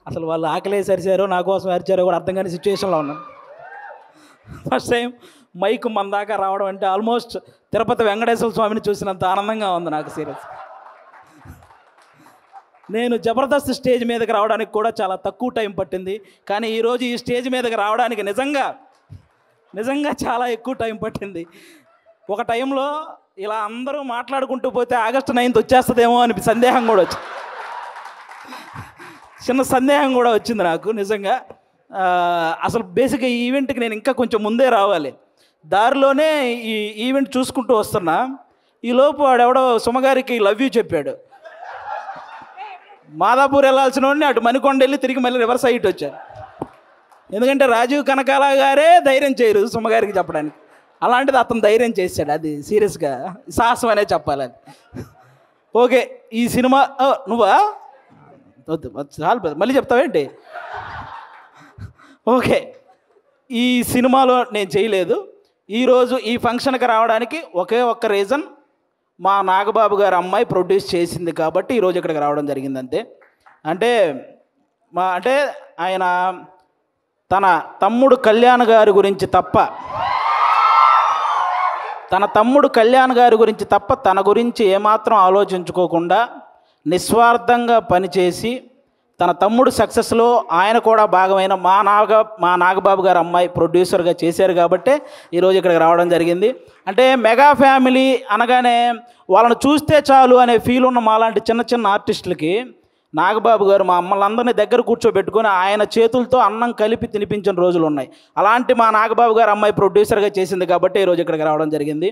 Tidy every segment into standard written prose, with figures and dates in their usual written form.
అసలు వాళ్ళు ఆకలేసి అరిచారో నా కోసం అరిచారో కూడా అర్థం కాని సిచ్యువేషన్లో ఉన్నాను. ఫస్ట్ టైం మైక్ మన దాకా రావడం అంటే ఆల్మోస్ట్ తిరుపతి వెంకటేశ్వర స్వామిని చూసినంత ఆనందంగా ఉంది నాకు. సీరియస్, నేను జబర్దస్త్ స్టేజ్ మీదకి రావడానికి కూడా చాలా తక్కువ టైం పట్టింది. కానీ ఈరోజు ఈ స్టేజ్ మీదకి రావడానికి నిజంగా చాలా ఎక్కువ టైం పట్టింది. ఒక టైంలో ఇలా అందరూ మాట్లాడుకుంటూ పోతే ఆగస్టు 9th వచ్చేస్తుందేమో అని సందేహం కూడా వచ్చింది. చిన్న సందేహం కూడా వచ్చింది నాకు నిజంగా. అసలు బేసిక్గా ఈ ఈవెంట్కి నేను ఇంకా కొంచెం ముందే రావాలి. దారిలోనే ఈ ఈవెంట్ చూసుకుంటూ వస్తున్నా. ఈలోపు వాడెవడో సుమగారికి లవ్ యూ చెప్పాడు. మాదాపూర్ వెళ్ళాల్సిన వాడిని అటు మణికొండ వెళ్ళి తిరిగి మళ్ళీ రివర్స్ అయ్యి వచ్చారు. ఎందుకంటే రాజీవ్ కనకాల గారే ధైర్యం చేయరు సుమగారికి చెప్పడానికి. అలాంటిది అతను ధైర్యం చేశాడు. అది సీరియస్గా సాహసం అనే చెప్పాలి. అది ఓకే. ఈ సినిమా నువ్వా చాలు మళ్ళీ చెప్తావేంటి? ఓకే, ఈ సినిమాలో నేను చేయలేదు. ఈరోజు ఈ ఫంక్షన్కి రావడానికి ఒకే ఒక్క రీజన్, మా నాగబాబు గారు అమ్మాయి ప్రొడ్యూస్ చేసింది కాబట్టి ఈరోజు ఇక్కడికి రావడం జరిగింది అంతే. అంటే ఆయన తన తమ్ముడు కళ్యాణ్ గారి గురించి తప్ప తన గురించి ఏమాత్రం ఆలోచించుకోకుండా నిస్వార్థంగా పనిచేసి తన తమ్ముడు సక్సెస్లో ఆయన కూడా భాగమైన మా నాగబాబు గారు అమ్మాయి ప్రొడ్యూసర్గా చేశారు కాబట్టే ఈరోజు ఇక్కడికి రావడం జరిగింది. అంటే మెగా ఫ్యామిలీ అనగానే వాళ్ళని చూస్తే చాలు అనే ఫీల్ ఉన్న మాలాంటి చిన్న చిన్న ఆర్టిస్టులకి నాగబాబు గారు మా అమ్మలందరినీ దగ్గర కూర్చోబెట్టుకొని ఆయన చేతులతో అన్నం కలిపి తినిపించిన రోజులు ఉన్నాయి. అలాంటి మా నాగబాబు గారు అమ్మాయి ప్రొడ్యూసర్గా చేసింది కాబట్టి ఈరోజు ఇక్కడికి రావడం జరిగింది.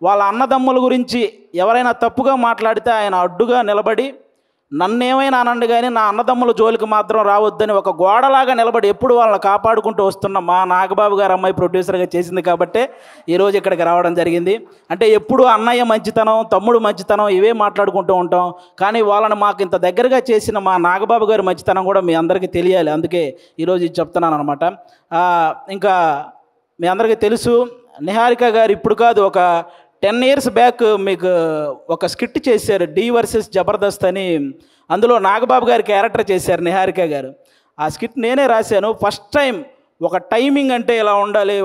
వాళ్ళ అన్నదమ్ముల గురించి ఎవరైనా తప్పుగా మాట్లాడితే ఆయన అడ్డుగా నిలబడి నన్నేమైనా అనండి కానీ నా అన్నదమ్ముల జోలికి మాత్రం రావద్దని ఒక గోడలాగా నిలబడి ఎప్పుడు వాళ్ళని కాపాడుకుంటూ వస్తున్న మా నాగబాబు గారు అమ్మాయి ప్రొడ్యూసర్గా చేసింది కాబట్టే ఈరోజు ఇక్కడికి రావడం జరిగింది. అంటే ఎప్పుడు అన్నయ్య మంచితనం, తమ్ముడు మంచితనం ఇవే మాట్లాడుకుంటూ ఉంటాం. కానీ వాళ్ళని మాకు ఇంత దగ్గరగా చేసిన మా నాగబాబు గారి మంచితనం కూడా మీ అందరికీ తెలియాలి. అందుకే ఈరోజు ఇది చెప్తున్నాను అనమాట. ఇంకా మీ అందరికీ తెలుసు, నిహారిక గారు ఇప్పుడు కాదు ఒక 10 years బ్యాక్ మీకు ఒక స్కిట్ చేశారు, డి వర్సెస్ జబర్దస్త్ అని. అందులో నాగబాబు గారి క్యారెక్టర్ చేశారు నిహారిక గారు. ఆ స్కిట్ నేనే రాశాను. ఫస్ట్ టైం ఒక టైమింగ్ అంటే ఎలా ఉండాలి,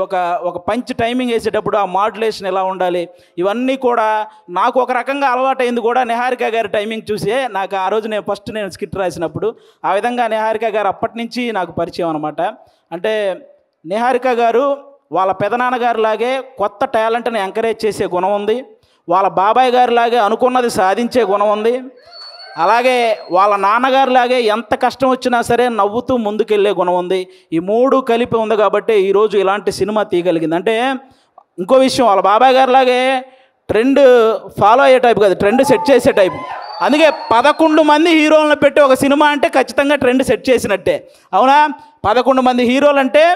ఒక పంచ్ టైమింగ్ వేసేటప్పుడు ఆ మాడ్యులేషన్ ఎలా ఉండాలి, ఇవన్నీ కూడా నాకు ఒక రకంగా అలవాటైంది కూడా నిహారిక గారి టైమింగ్ చూసే. నాకు ఆ రోజు నేను స్కిట్ రాసినప్పుడు ఆ విధంగా నిహారిక గారు అప్పటి నుంచి నాకు పరిచయం అనమాట. అంటే నిహారిక గారు వాళ్ళ పెదనాన్నగారి లాగే కొత్త టాలెంట్ని ఎంకరేజ్ చేసే గుణం ఉంది. వాళ్ళ బాబాయ్ గారి లాగే అనుకున్నది సాధించే గుణం ఉంది. అలాగే వాళ్ళ నాన్నగారి లాగే ఎంత కష్టం వచ్చినా సరే నవ్వుతూ ముందుకెళ్ళే గుణం ఉంది. ఈ మూడు కలిపి ఉంది కాబట్టి ఈరోజు ఇలాంటి సినిమా తీయగలిగింది. అంటే ఇంకో విషయం, వాళ్ళ బాబాయ్ గారి లాగే ట్రెండ్ ఫాలో అయ్యే టైప్ కాదు, ట్రెండ్ సెట్ చేసే టైప్. అందుకే 11 మంది హీరోలను పెట్టి ఒక సినిమా అంటే ఖచ్చితంగా ట్రెండ్ సెట్ చేసినట్టే. అవునా? 11 మంది హీరోలు అంటే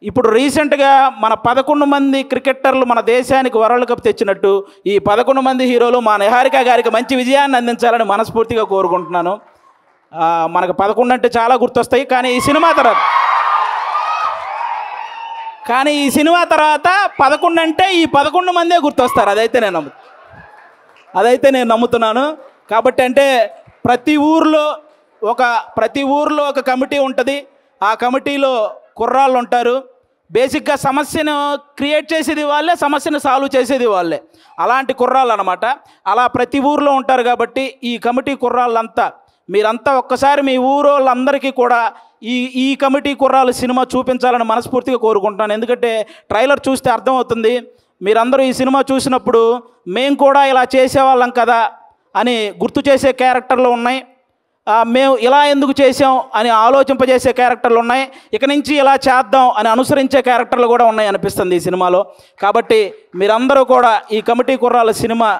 ఇప్పుడు రీసెంట్గా మన 11 మంది క్రికెటర్లు మన దేశానికి వరల్డ్ కప్ తెచ్చినట్టు ఈ 11 మంది హీరోలు మా నిహారిక గారికి మంచి విజయాన్ని అందించాలని మనస్ఫూర్తిగా కోరుకుంటున్నాను. మనకు 11 అంటే చాలా గుర్తొస్తాయి, కానీ ఈ సినిమా తర్వాత 11 అంటే ఈ 11 మందే గుర్తొస్తారు. అదైతే నేను నమ్ముతున్నాను. కాబట్టి అంటే ప్రతి ఊర్లో ఒక కమిటీ ఉంటుంది. ఆ కమిటీలో కుర్రాళ్ళు ఉంటారు. బేసిక్గా సమస్యను క్రియేట్ చేసేది వాళ్ళే, సమస్యను సాల్వ్ చేసేది వాళ్ళే. అలాంటి కుర్రాళ్ళు అనమాట. అలా ప్రతి ఊర్లో ఉంటారు కాబట్టి ఈ కమిటీ కుర్రాళ్ళంతా మీరంతా ఒక్కసారి మీ ఊరోళ్ళందరికీ కూడా ఈ కమిటీ కుర్రాళ్ళు సినిమా చూపించాలని మనస్ఫూర్తిగా కోరుకుంటున్నాను. ఎందుకంటే ట్రైలర్ చూస్తే అర్థమవుతుంది. మీరందరూ ఈ సినిమా చూసినప్పుడు మేము కూడా ఇలా చేసేవాళ్ళం కదా అని గుర్తు చేసే క్యారెక్టర్లు ఉన్నాయి. మేము ఇలా ఎందుకు చేసాం అని ఆలోచింపజేసే క్యారెక్టర్లు ఉన్నాయి. ఇక నుంచి ఇలా చేద్దాం అని అనుసరించే క్యారెక్టర్లు కూడా ఉన్నాయి అనిపిస్తుంది ఈ సినిమాలో. కాబట్టి మీరందరూ కూడా ఈ కమిటీ కుర్రాళ్ళ సినిమా,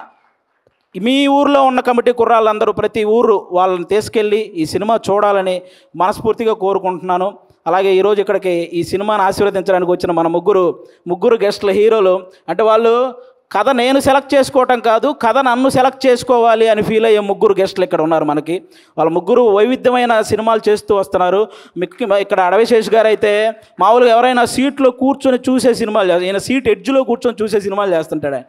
మీ ఊర్లో ఉన్న కమిటీ కుర్రాళ్ళందరూ ప్రతి ఊరు వాళ్ళని తీసుకెళ్ళి ఈ సినిమా చూడాలని మనస్ఫూర్తిగా కోరుకుంటున్నాను. అలాగే ఈరోజు ఇక్కడికి ఈ సినిమాను ఆశీర్వదించడానికి వచ్చిన మన ముగ్గురు గెస్ట్ల హీరోలు, అంటే వాళ్ళు కథ నేను సెలెక్ట్ చేసుకోవటం కాదు, కథ నన్ను సెలెక్ట్ చేసుకోవాలి అని ఫీల్ అయ్యే ముగ్గురు గెస్టులు ఇక్కడ ఉన్నారు మనకి. వాళ్ళ ముగ్గురు వైవిధ్యమైన సినిమాలు చేస్తూ వస్తున్నారు. ఇక్కడ అడవిశేష్ గారు అయితే మామూలుగా ఎవరైనా సీట్లో కూర్చొని చూసే సినిమాలు ఈయన సీట్ ఎడ్జ్లో కూర్చొని చూసే సినిమాలు చేస్తుంటాడు.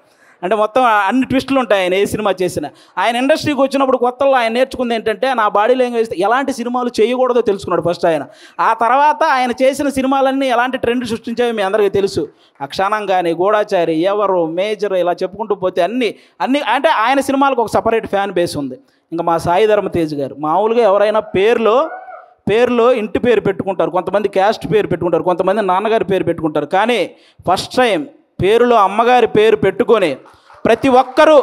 అంటే మొత్తం అన్ని ట్విస్టులు ఉంటాయి ఆయన ఏ సినిమా చేసినా. ఆయన ఇండస్ట్రీకి వచ్చినప్పుడు కొత్తలో ఆయన నేర్చుకుంది ఏంటంటే నా బాడీ లాంగ్వేజ్ ఎలాంటి సినిమాలు చేయకూడదో తెలుసుకున్నాడు ఫస్ట్ ఆయన. ఆ తర్వాత ఆయన చేసిన సినిమాలన్నీ ఎలాంటి ట్రెండ్ సృష్టించాయో మీ అందరికీ తెలుసు. అక్షానం కానీ, గూఢాచారి, ఎవరు, మేజర్, ఇలా చెప్పుకుంటూ పోతే అన్ని అంటే ఆయన సినిమాలకు ఒక సపరేట్ ఫ్యాన్ బేస్ ఉంది. ఇంకా మా సాయి ధర్మ తేజ్ గారు మామూలుగా ఎవరైనా పేరులో ఇంటి పేరు పెట్టుకుంటారు, కొంతమంది క్యాస్ట్ పేరు పెట్టుకుంటారు, కొంతమంది నాన్నగారి పేరు పెట్టుకుంటారు. కానీ ఫస్ట్ టైం పేరులో అమ్మగారి పేరు పెట్టుకొని ప్రతి ఒక్కరూ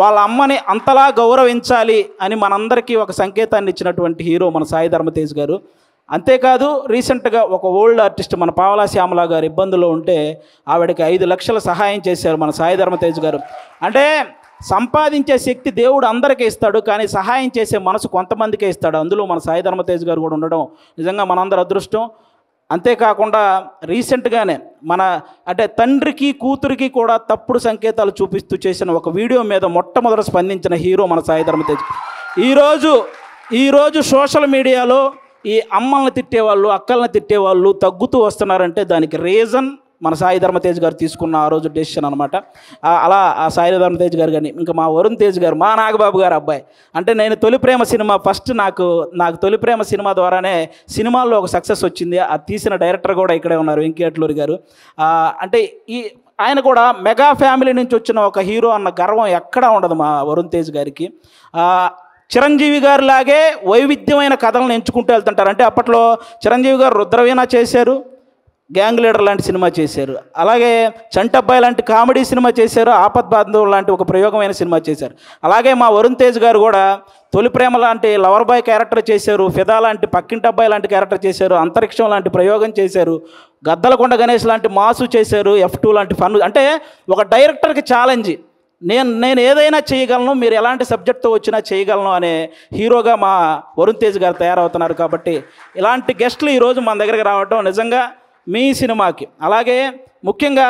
వాళ్ళ అమ్మని అంతలా గౌరవించాలి అని మనందరికీ ఒక సంకేతాన్ని ఇచ్చినటువంటి హీరో మన సాయి ధర్మ తేజ్ గారు. అంతేకాదు రీసెంట్గా ఒక ఓల్డ్ ఆర్టిస్ట్ మన పావలా శ్యామల గారు ఇబ్బందుల్లో ఉంటే ఆవిడకి 5 లక్షల సహాయం చేశారు మన సాయి ధర్మ తేజ్ గారు. అంటే సంపాదించే శక్తి దేవుడు అందరికీ ఇస్తాడు, కానీ సహాయం చేసే మనసు కొంతమందికే ఇస్తాడు. అందులో మన సాయి ధర్మ తేజ్ గారు కూడా ఉండడం నిజంగా మనందరి అదృష్టం. అంతేకాకుండా రీసెంట్గానే అంటే తండ్రికి కూతురికి కూడా తప్పుడు సంకేతాలు చూపిస్తూ చేసిన ఒక వీడియో మీద మొట్టమొదట స్పందించిన హీరో మన సాయి ధర్మ తేజ్. ఈరోజు సోషల్ మీడియాలో ఈ అమ్మల్ని తిట్టేవాళ్ళు, అక్కల్ని తిట్టేవాళ్ళు తగ్గుతూ వస్తున్నారంటే దానికి రీజన్ మన సాయి ధర్మ తేజ్ గారు తీసుకున్న ఆ రోజు డెసిషన్ అనమాట. అలా ఆ సాయి ధర్మ తేజ్ గారు కానీ ఇంకా మా వరుణ్ తేజ్ గారు, మా నాగబాబు గారు అబ్బాయి. అంటే నేను తొలి ప్రేమ సినిమా ఫస్ట్ నాకు తొలి ప్రేమ సినిమా ద్వారానే సినిమాల్లో ఒక సక్సెస్ వచ్చింది. అది తీసిన డైరెక్టర్ కూడా ఇక్కడే ఉన్నారు, వెంకీ అట్లూరి గారు. అంటే ఆయన కూడా మెగా ఫ్యామిలీ నుంచి వచ్చిన ఒక హీరో అన్న గర్వం ఎక్కడా ఉండదు మా వరుణ్ తేజ్ గారికి. చిరంజీవి గారు లాగే వైవిధ్యమైన కథలను ఎంచుకుంటూ వెళ్తుంటారు. అంటే అప్పట్లో చిరంజీవి గారు రుద్రవీణ చేశారు, గ్యాంగ్ లీడర్ లాంటి సినిమా చేశారు, అలాగే చంటబ్బాయి లాంటి కామెడీ సినిమా చేశారు, ఆపద్ బాంధవ్ లాంటి ఒక ప్రయోగమైన సినిమా చేశారు. అలాగే మా వరుణ్ తేజ్ గారు కూడా తొలి ప్రేమ లాంటి లవర్ బాయ్ క్యారెక్టర్ చేశారు, ఫిదా లాంటి పక్కింటి అబ్బాయి లాంటి క్యారెక్టర్ చేశారు, అంతరిక్షం లాంటి ప్రయోగం చేశారు, గద్దలకొండ గణేష్ లాంటి మాసు చేశారు, F2 లాంటి ఫన్. అంటే ఒక డైరెక్టర్కి ఛాలెంజ్, నేను ఏదైనా చేయగలను, మీరు ఎలాంటి సబ్జెక్ట్తో వచ్చినా చేయగలను అనే హీరోగా మా వరుణ్ తేజ్ గారు తయారవుతున్నారు. కాబట్టి ఇలాంటి గెస్టులు ఈరోజు మన దగ్గరికి రావడం నిజంగా మీ సినిమాకి, అలాగే ముఖ్యంగా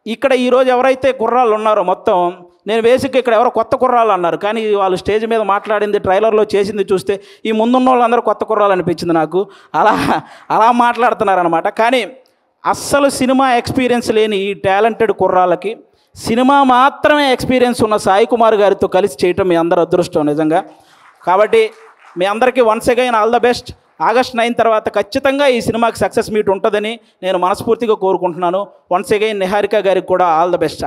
ఇక్కడ ఈరోజు ఎవరైతే కుర్రాళ్ళు ఉన్నారో మొత్తం, నేను బేసిక్గా ఇక్కడ ఎవరో కొత్త కుర్రాళ్ళు అన్నారు, కానీ వాళ్ళు స్టేజ్ మీద మాట్లాడింది, ట్రైలర్లో చేసింది చూస్తే ఈ ముందున్న వాళ్ళందరూ కొత్త కుర్రాళ్ళు అనిపించింది నాకు. అలా మాట్లాడుతున్నారనమాట. కానీ అస్సలు సినిమా ఎక్స్పీరియన్స్ లేని ఈ టాలెంటెడ్ కుర్రాళ్ళకి సినిమా మాత్రమే ఎక్స్పీరియన్స్ ఉన్న సాయి కుమార్ గారితో కలిసి చేయటం మీ అందరి అదృష్టం నిజంగా. కాబట్టి మీ అందరికీ once again all the best. August 9 తర్వాత ఖచ్చితంగా ఈ సినిమాకి సక్సెస్ మీట్ ఉంటుందని నేను మనస్ఫూర్తిగా కోరుకుంటున్నాను. వన్స్ అగైన్ నిహారిక గారికి కూడా ఆల్ ద బెస్ట్.